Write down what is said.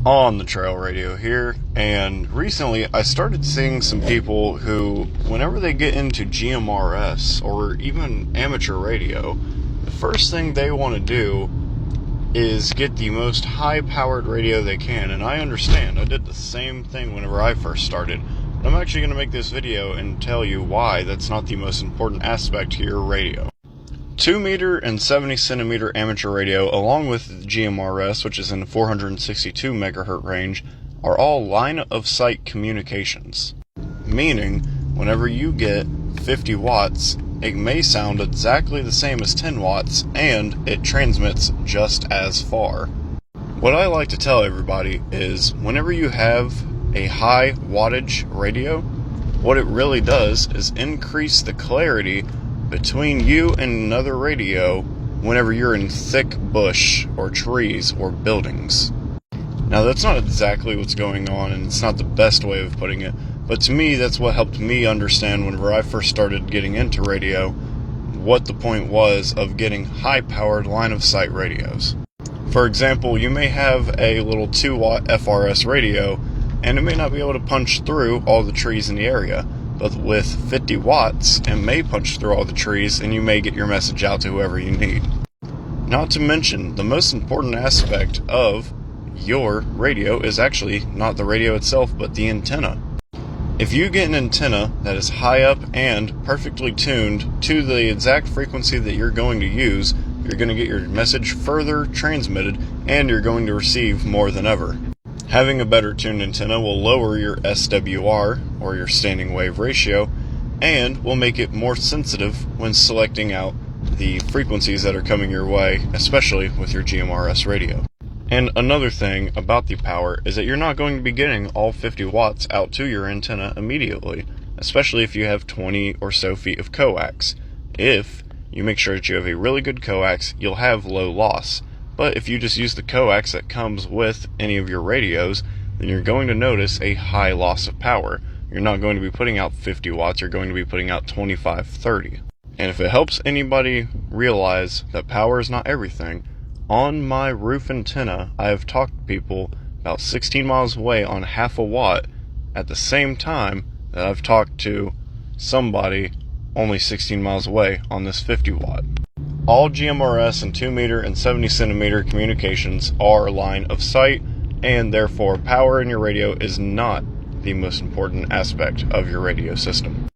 On the trail radio here, and recently I started seeing some people who, whenever they get into GMRS or even amateur radio, the first thing they want to do is get the most high-powered radio they can. And I understand, I did the same thing whenever I first started, but I'm actually going to make this video and tell you why that's not the most important aspect to your radio. 2 meter and 70 centimeter amateur radio, along with GMRS, which is in the 462 megahertz range, are all line-of-sight communications. Meaning, whenever you get 50 watts, it may sound exactly the same as 10 watts, and it transmits just as far. What I like to tell everybody is, whenever you have a high wattage radio, what it really does is increase the clarity between you and another radio whenever you're in thick bush or trees or buildings. Now that's not exactly what's going on, and it's not the best way of putting it, but to me that's what helped me understand whenever I first started getting into radio what the point was of getting high-powered line-of-sight radios. For example, you may have a little 2-watt FRS radio, and it may not be able to punch through all the trees in the area. But with 50 watts, it may punch through all the trees, and you may get your message out to whoever you need. Not to mention, the most important aspect of your radio is actually not the radio itself, but the antenna. If you get an antenna that is high up and perfectly tuned to the exact frequency that you're going to use, you're going to get your message further transmitted, and you're going to receive more than ever. Having a better tuned antenna will lower your SWR, or your standing wave ratio, and will make it more sensitive when selecting out the frequencies that are coming your way, especially with your GMRS radio. And another thing about the power is that you're not going to be getting all 50 watts out to your antenna immediately, especially if you have 20 or so feet of coax. If you make sure that you have a really good coax, you'll have low loss. But if you just use the coax that comes with any of your radios, then you're going to notice a high loss of power. You're not going to be putting out 50 watts, you're going to be putting out 25, 30. And if it helps anybody realize that power is not everything, on my roof antenna, I have talked to people about 16 miles away on half a watt at the same time that I've talked to somebody only 16 miles away on this 50 watt. All GMRS and 2 meter and 70 centimeter communications are line of sight, and therefore power in your radio is not the most important aspect of your radio system.